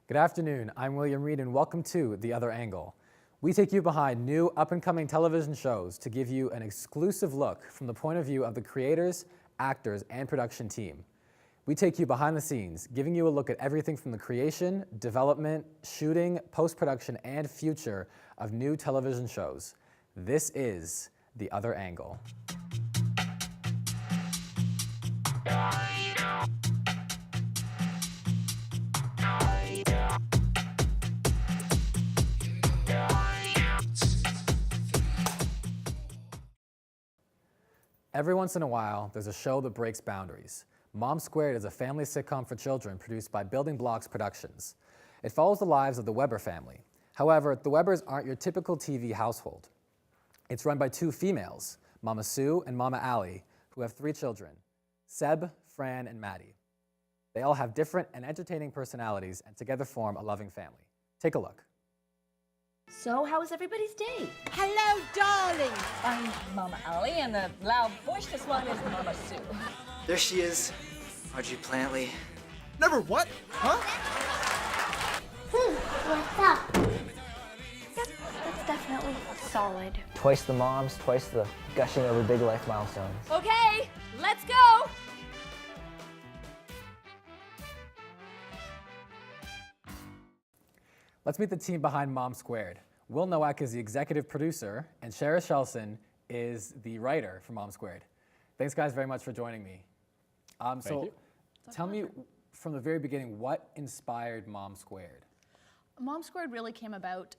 Good afternoon, I'm William Reed and welcome to The Other Angle. We take you behind new up-and-coming television shows to give you an exclusive look from the point of view of the creators, actors, and production team. We take you behind the scenes, giving you a look at everything from the creation, development, shooting, post-production, and future of new television shows. This is The Other Angle. Every once in a while, there's a show that breaks boundaries. Mom Squared is a family sitcom for children produced by Building Blocks Productions. It follows the lives of the Weber family. However, the Webers aren't your typical TV household. It's run by two females, Mama Sue and Mama Allie, who have three children, Seb, Fran, and Maddie. They all have different and entertaining personalities and together form a loving family. Take a look. So, how was everybody's day? Hello, darling. I'm Mama Allie, and the loud, boisterous one is Mama Sue. There she is, Margie Plantley. Never what? Huh? What's up? That's definitely solid. Twice the moms, twice the gushing over big life milestones. Okay, let's go! Let's meet the team behind Mom Squared. Will Nowak is the executive producer, and Shara Shelson is the writer for Mom Squared. Thanks, guys, very much for joining me. Thank you. Tell me from the very beginning, what inspired Mom Squared? Mom Squared really came about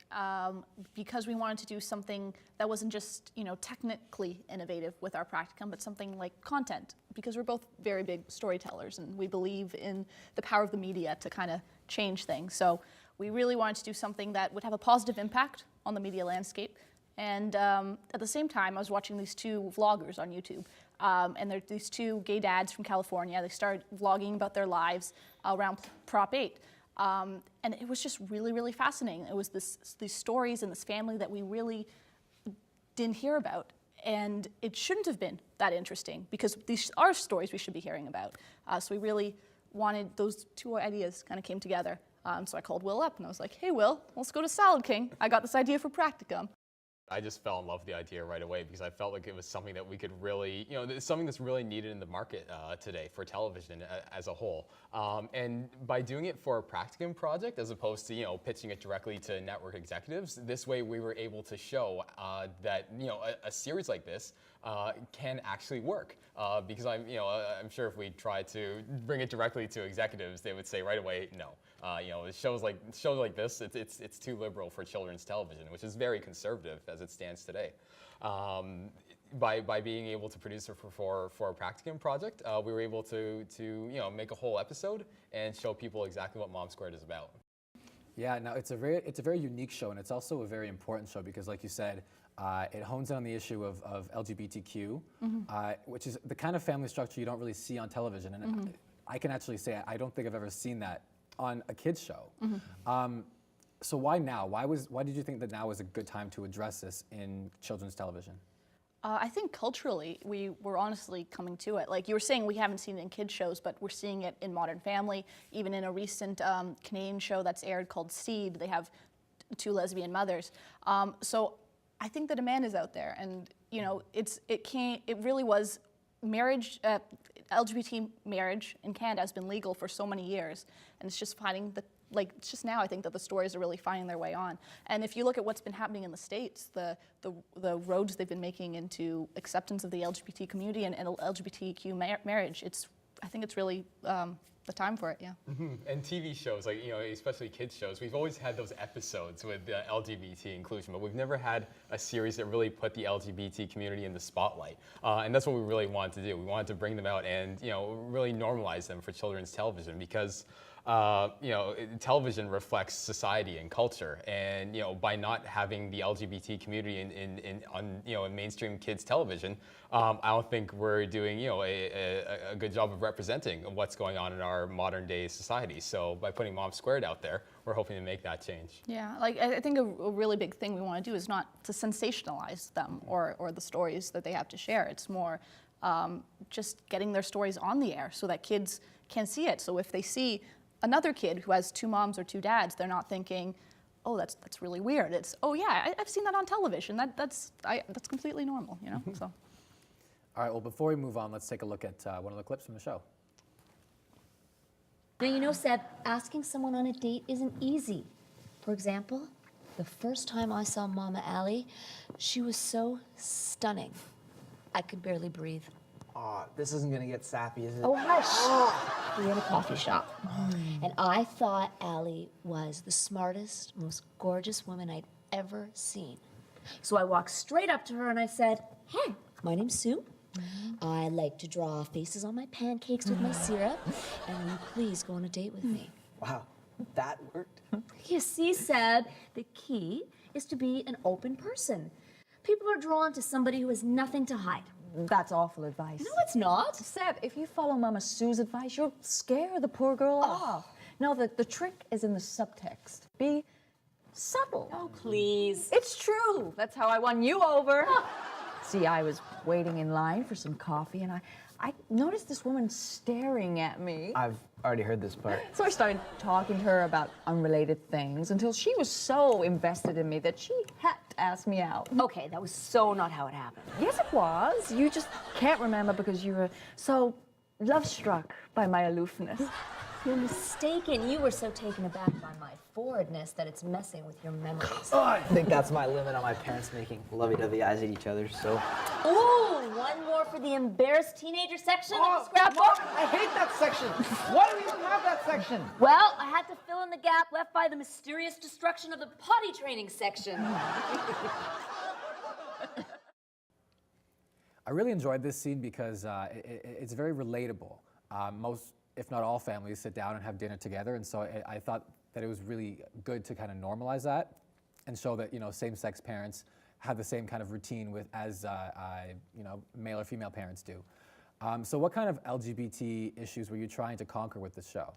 because we wanted to do something that wasn't just, technically innovative with our practicum, but something like content, because we're both very big storytellers and we believe in the power of the media to kind of change things. So we really wanted to do something that would have a positive impact on the media landscape. And at the same time, I was watching these two vloggers on YouTube. And they're these two gay dads from California. They started vlogging about their lives around Prop 8. And it was just really, really fascinating. It was these stories and this family that we really didn't hear about. And it shouldn't have been that interesting because these are stories we should be hearing about. So we really wanted, those two ideas kind of came together. So I called Will up and I was like, hey Will, let's go to Salad King. I got this idea for practicum. I just fell in love with the idea right away because I felt like it was something that we could really, it's something that's really needed in the market today for television as a whole. And by doing it for a practicum project as opposed to, pitching it directly to network executives, this way we were able to show that, a series like this can actually work. Because I'm sure if we try to bring it directly to executives, they would say right away, no. Shows like this, it's too liberal for children's television, which is very conservative as it stands today. By being able to produce it for a practicum project, we were able to make a whole episode and show people exactly what Mom Squared is about. Yeah, no, it's a very unique show, and it's also a very important show because, like you said, it hones in on the issue of LGBTQ, which is the kind of family structure you don't really see on television. And I can actually say I don't think I've ever seen that on a kids show. So why now? Why did you think that now was a good time to address this in children's television? I think culturally, we were honestly coming to it. Like you were saying, we haven't seen it in kids shows, but we're seeing it in Modern Family. Even in a recent Canadian show that's aired called Seed, they have two lesbian mothers. So I think the demand is out there, and it really was marriage. LGBT marriage in Canada has been legal for so many years, and it's just it's just now I think that the stories are really finding their way on. And if you look at what's been happening in the States, the roads they've been making into acceptance of the LGBT community and LGBTQ marriage, I think it's really the time for it, yeah. And TV shows, like, especially kids shows, we've always had those episodes with LGBT inclusion, but we've never had a series that really put the LGBT community in the spotlight. And that's what we really wanted to do. We wanted to bring them out and, really normalize them for children's television because television reflects society and culture, and by not having the LGBT community in mainstream kids television, I don't think we're doing a good job of representing what's going on in our modern day society. So by putting Mom Squared out there, we're hoping to make that change. Yeah, like I think a really big thing we want to do is not to sensationalize them or the stories that they have to share. It's more just getting their stories on the air so that kids can see it. So if they see another kid who has two moms or two dads, they're not thinking, oh, that's really weird. It's, oh yeah, I've seen that on television. That's completely normal, you know. So. All right, well, before we move on, let's take a look at one of the clips from the show. Now, you know, Seb, asking someone on a date isn't easy. For example, the first time I saw Mama Allie, she was so stunning. I could barely breathe. Aw, this isn't gonna get sappy, is it? Oh, hush. We were in a coffee shop. And I thought Allie was the smartest, most gorgeous woman I'd ever seen. So I walked straight up to her and I said, hey, my name's Sue. I like to draw faces on my pancakes with my syrup. And will you please go on a date with me? Wow, that worked. You see, Seb, the key is to be an open person. People are drawn to somebody who has nothing to hide. That's awful advice. No, it's not. Seb, if you follow Mama Sue's advice, you'll scare the poor girl off. No, the trick is in the subtext. Be subtle. Oh, please. It's true. That's how I won you over. See, I was waiting in line for some coffee, and I noticed this woman staring at me. I've already heard this part. So I started talking to her about unrelated things until she was so invested in me that she had to ask me out. Okay, that was so not how it happened. Yes, it was. You just can't remember because you were so love-struck by my aloofness. You're mistaken. You were so taken aback by my forwardness that it's messing with your memories. Oh, I think that's my limit on my parents making lovey-dovey eyes at each other, so. Ooh, one more for the embarrassed teenager section of the scrapbook. Mom, I hate that section. Why do we even have that section? Well, I had to fill in the gap left by the mysterious destruction of the potty training section. I really enjoyed this scene because it's very relatable. Most, if not all, families sit down and have dinner together, and so I thought that it was really good to kind of normalize that and show that, you know, same-sex parents have the same kind of routine with as you know, male or female parents do. So what kind of LGBT issues were you trying to conquer with this show?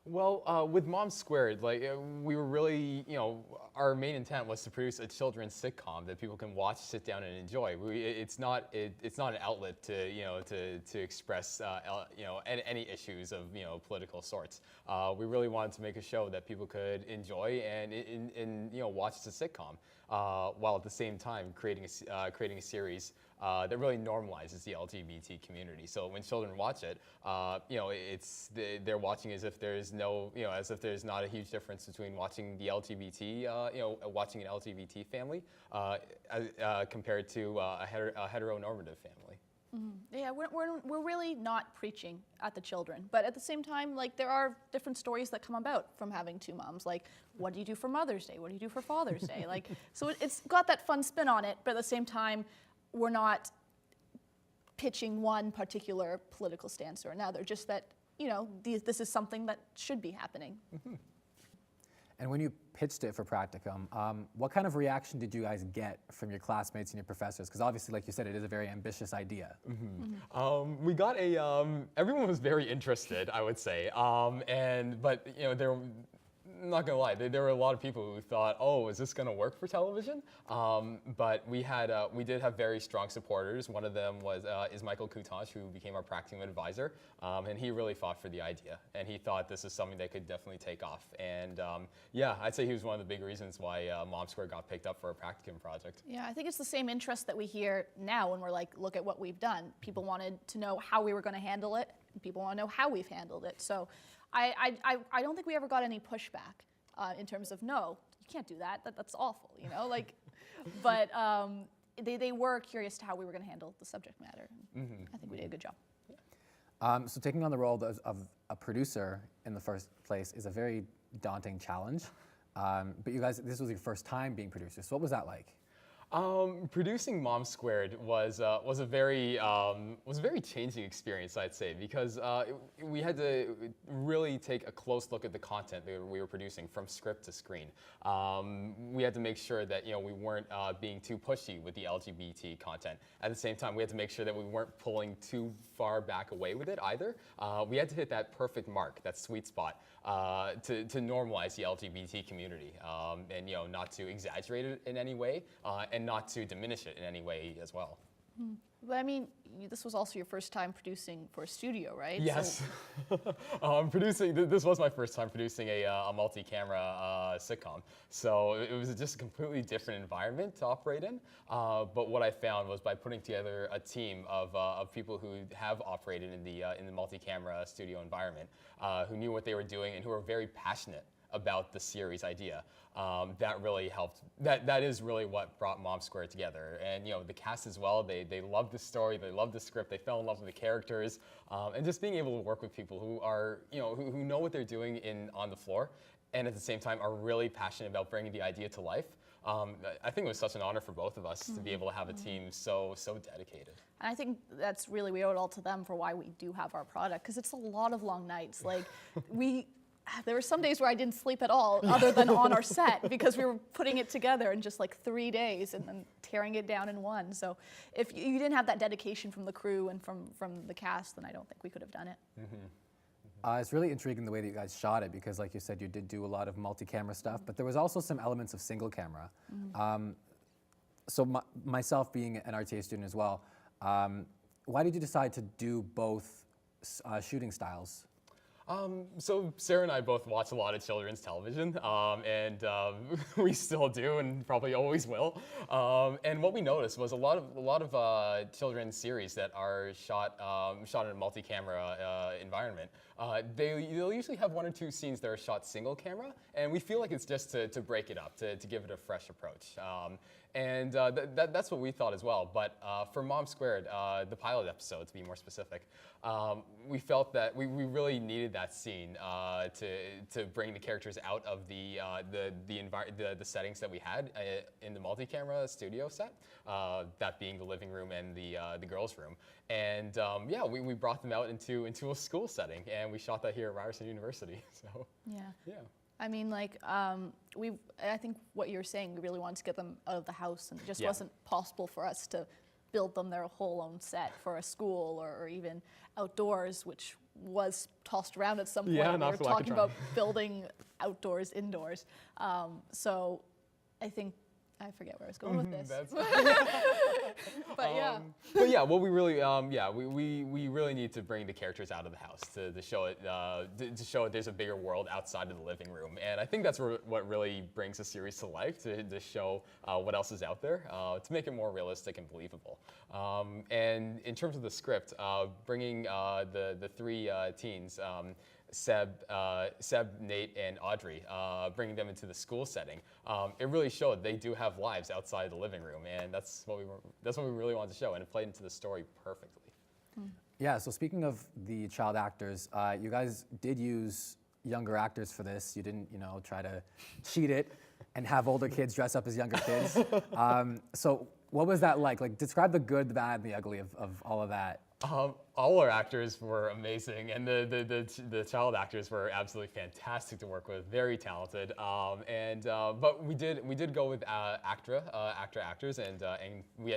Well, with Mom Squared, like we were really, you know, our main intent was to produce a children's sitcom that people can watch, sit down, and enjoy. It's not an outlet to, you know, to express, you know, any issues of, you know, political sorts. We really wanted to make a show that people could enjoy and you know, watch as a sitcom, while at the same time creating a series that really normalizes the LGBT community. So when children watch it, you know, they're watching as if there's no, you know, as if there's not a huge difference between watching the LGBT, you know, watching an LGBT family compared to a heteronormative family. Yeah, we're really not preaching at the children, but at the same time, like, there are different stories that come about from having two moms. Like, what do you do for Mother's Day? What do you do for Father's Day? Like, so it's got that fun spin on it, but at the same time, we're not pitching one particular political stance or another. Just that, you know, this is something that should be happening. And when you pitched it for Practicum, what kind of reaction did you guys get from your classmates and your professors? Because obviously, like you said, it is a very ambitious idea. We got everyone was very interested, I would say. But you know, I'm not gonna lie, there were a lot of people who thought, oh, is this gonna work for television? But we did have very strong supporters. One of them is Michael Coutange, who became our Practicum advisor, and he really fought for the idea, and he thought this is something that could definitely take off. And yeah, I'd say he was one of the big reasons why Mom Squared got picked up for a Practicum project. Yeah, I think it's the same interest that we hear now when we're like, look at what we've done. People wanted to know how we were going to handle it, and people want to know how we've handled it. So I don't think we ever got any pushback in terms of, no, you can't do that. That's awful, you know? Like, but they were curious to how we were going to handle the subject matter. I think we did a good job. So taking on the role of a producer in the first place is a very daunting challenge. But you guys, this was your first time being producers. So what was that like? Producing Mom Squared was a very changing experience, I'd say, because we had to really take a close look at the content that we were producing from script to screen. We had to make sure that, you know, we weren't being too pushy with the LGBT content. At the same time, we had to make sure that we weren't pulling too far back away with it either. We had to hit that perfect mark, that sweet spot, to normalize the LGBT community, and, you know, not to exaggerate it in any way, and not to diminish it in any way as well. But I mean, this was also your first time producing for a studio, right? Yes. So, This was my first time producing a multi-camera sitcom. So it was just a completely different environment to operate in. But what I found was by putting together a team of people who have operated in the multi-camera studio environment, who knew what they were doing and who were very passionate about the series idea. That really helped. That is really what brought Mom Squared together. And the cast as well, they loved the story, they loved the script, they fell in love with the characters, and just being able to work with people who are, who know what they're doing on the floor, and at the same time are really passionate about bringing the idea to life. I think it was such an honor for both of us to be able to have a team so dedicated. and I think that's really, we owe it all to them for why we do have our product, because it's a lot of long nights. Like, there were some days where I didn't sleep at all other than on our set, because we were putting it together in just like 3 days and then tearing it down in one. So if you didn't have that dedication from the crew and from the cast, then I don't think we could have done it. It's really intriguing the way that you guys shot it, because like you said, you did do a lot of multi-camera stuff, but there was also some elements of single camera. So myself being an RTA student as well, why did you decide to do both shooting styles? So Sarah and I both watch a lot of children's television, and we still do, and probably always will. And what we noticed was a lot of children's series that are shot in a multi-camera environment. They'll usually have 1 or 2 scenes that are shot single camera, and we feel like it's just to break it up, to give it a fresh approach. And that's what we thought as well. But for Mom Squared, the pilot episode, to be more specific, we felt that we really needed that scene to bring the characters out of the settings that we had in the multi-camera studio set, that being the living room and the girls' room. And yeah, we brought them out into a school setting, and we shot that here at Ryerson University. So yeah. I mean, like, I think what you're saying, we really wanted to get them out of the house, and it just wasn't possible for us to build them their whole own set for a school or even outdoors, which was tossed around at some point. Yeah, we not were for talking Lackatron. about building outdoors, indoors. So I think, I forget where I was going with this. But yeah. But yeah, what we really, we really need to bring the characters out of the house to show it, to show it there's a bigger world outside of the living room, and I think that's what really brings the series to life, to show what else is out there, to make it more realistic and believable. And in terms of the script, bringing the 3 teens. Seb, Nate, and Audrey, bringing them into the school setting. It really showed they do have lives outside the living room, and that's what we really wanted to show, and it played into the story perfectly. Yeah, so speaking of the child actors, you guys did use younger actors for this. You didn't, try to cheat it and have older kids dress up as younger kids. So what was that like? Like, describe the good, the bad, and the ugly of all of that. All our actors were amazing, and the child actors were absolutely fantastic to work with, very talented. But we did go with actors, and we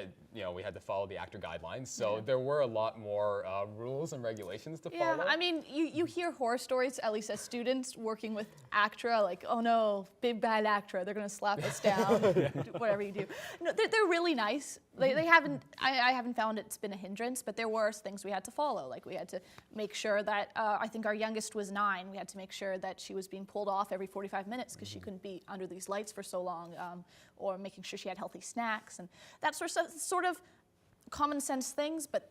had to follow the actor guidelines. So there were a lot more rules and regulations to follow. Yeah, I mean, you hear horror stories, at least as students, working with ACTRA, like, oh no, big bad ACTRA, they're gonna slap us down, whatever you do. No, they're really nice. They haven't, I haven't found it's been a hindrance, but there were things we had to follow. Like, we had to make sure that, I think our youngest was 9, we had to make sure that she was being pulled off every 45 minutes because she couldn't be under these lights for so long, or making sure she had healthy snacks, and that sort of common sense things, but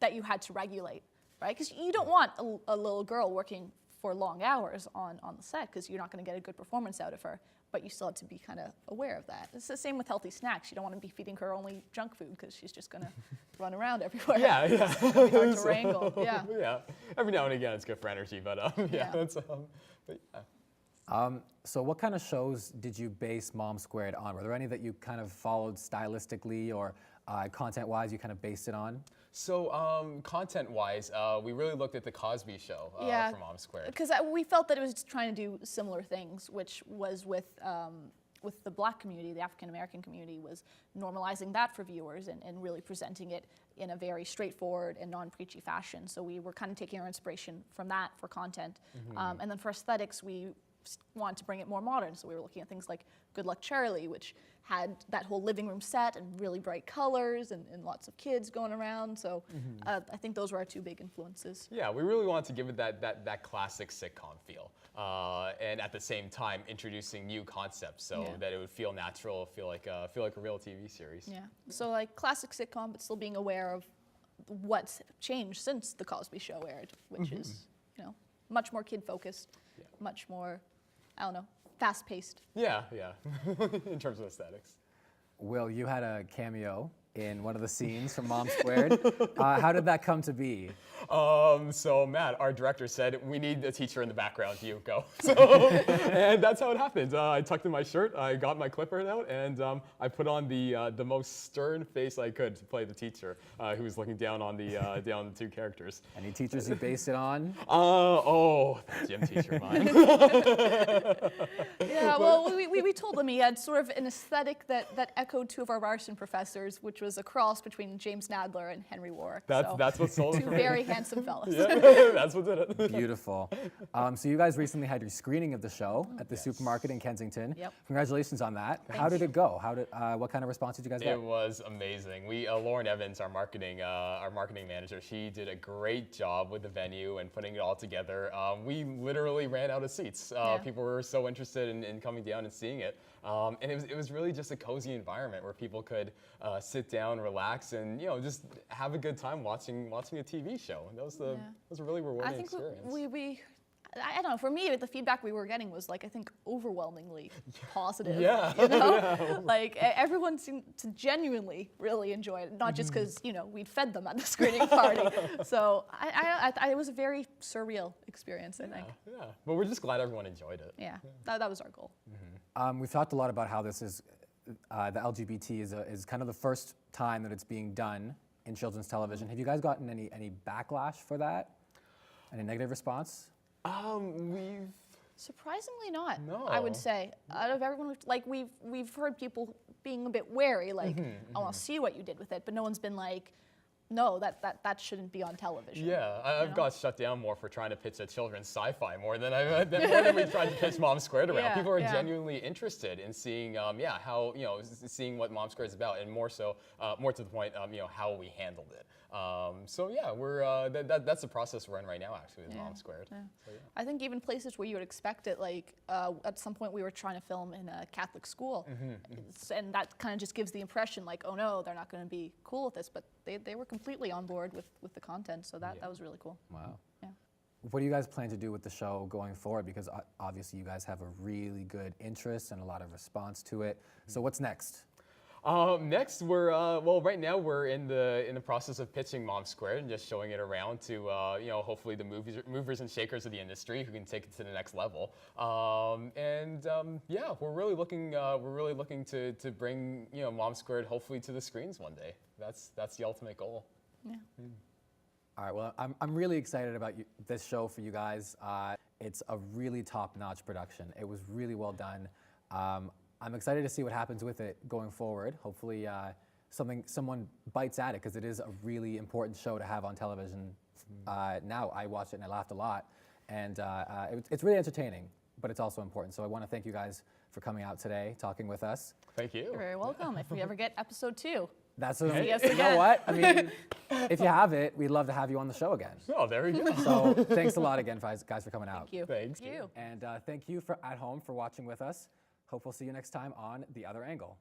that you had to regulate, right? Because you don't want a little girl working for long hours on the set, because you're not going to get a good performance out of her, but you still have to be kind of aware of that. It's the same with healthy snacks. You don't want to be feeding her only junk food, because she's just going to run around everywhere. Yeah. It's going to be hard to wrangle. Yeah. Yeah. Every now and again, it's good for energy, but Yeah. but yeah. So what kind of shows did you base Mom Squared on? Were there any that you kind of followed stylistically or content-wise you kind of based it on? So content-wise, we really looked at the Cosby Show for Mom Squared. Because we felt that it was trying to do similar things, which was with the Black community, the African American community, was normalizing that for viewers and really presenting it in a very straightforward and non-preachy fashion. So we were kind of taking our inspiration from that for content. And then for aesthetics, we wanted to bring it more modern. So we were looking at things like Good Luck Charlie, which had that whole living room set and really bright colors and lots of kids going around. So I think those were our two big influences. Yeah, we really wanted to give it that classic sitcom feel, and at the same time introducing new concepts so that it would feel natural, feel like a real TV series. Yeah. So like classic sitcom, but still being aware of what's changed since The Cosby Show aired, which is, you know, much more kid focused, much more, I don't know, fast paced. Yeah, yeah. In terms of aesthetics. Will, you had a cameo in one of the scenes from Mom Squared. How did that come to be? So Matt, our director, said we need a teacher in the background. You go. So, and that's how it happened. I tucked in my shirt, I got my clipboard out, and I put on the most stern face I could to play the teacher, who was looking down on the two characters. Any teachers you based it on? That gym teacher of mine. Yeah, well, we told him he had sort of an aesthetic that echoed two of our Ryerson professors, which was a cross between James Nadler and Henry Warwick. That's what sold it two for me. very handsome fellas. Yeah, that's what did it. Beautiful. So you guys recently had your screening of the show at the supermarket in Kensington. Yep. Congratulations on that. How did it go? What kind of response did you guys get? It was amazing. Lauren Evans, our marketing manager, she did a great job with the venue and putting it all together. We literally ran out of seats. People were so interested in coming down and seeing it. And it was really just a cozy environment where people could sit down, relax, and just have a good time watching a TV show. And that was a really rewarding experience. I don't know, for me, the feedback we were getting was, like, I think overwhelmingly positive. Yeah. You know? Like, everyone seemed to genuinely really enjoy it, not just because, we'd fed them at the screening party. So it was a very surreal experience, I think. Yeah, but we're just glad everyone enjoyed it. Yeah, that was our goal. We've talked a lot about how this is, the LGBT is kind of the first time that it's being done in children's television. Have you guys gotten any backlash for that? Any negative response? We've Surprisingly not. No. I would say out of everyone, we've heard people being a bit wary, like, I want to see what you did with it, but no one's been like, no, that shouldn't be on television. Yeah, I've got shut down more for trying to pitch a children's sci-fi more than we tried to pitch Mom Squared around. Yeah, People are yeah. genuinely interested in seeing, how seeing what Mom Squared is about, and more so, more to the point, how we handled it. So yeah, we're that's the process we're in right now, actually, with Mom Squared. Yeah. So, yeah. I think even places where you would expect it, like at some point we were trying to film in a Catholic school, and that kind of just gives the impression like, oh no, they're not going to be cool with this, but they were completely on board with the content, so that was really cool. Wow. Yeah. What do you guys plan to do with the show going forward? Because obviously you guys have a really good interest and a lot of response to it. So what's next? Next, we're right now we're in the process of pitching Mom Squared and just showing it around to hopefully the movers and shakers of the industry who can take it to the next level. We're really looking to bring Mom Squared hopefully to the screens one day. That's the ultimate goal. Yeah. All right, well, I'm really excited about this show for you guys. It's a really top-notch production. It was really well done. I'm excited to see what happens with it going forward. Hopefully someone bites at it, because it is a really important show to have on television. Now I watched it and I laughed a lot, and it's really entertaining, but it's also important. So I want to thank you guys for coming out today, talking with us. Thank you. You're very welcome. If we ever get episode 2. That's See us you know again. what? I mean, if you have it, we'd love to have you on the show again. Oh, there we go. So thanks a lot again, guys, for coming out. Thank you. Thanks. Thank you. And thank you at home for watching with us. Hope we'll see you next time on The Other Angle.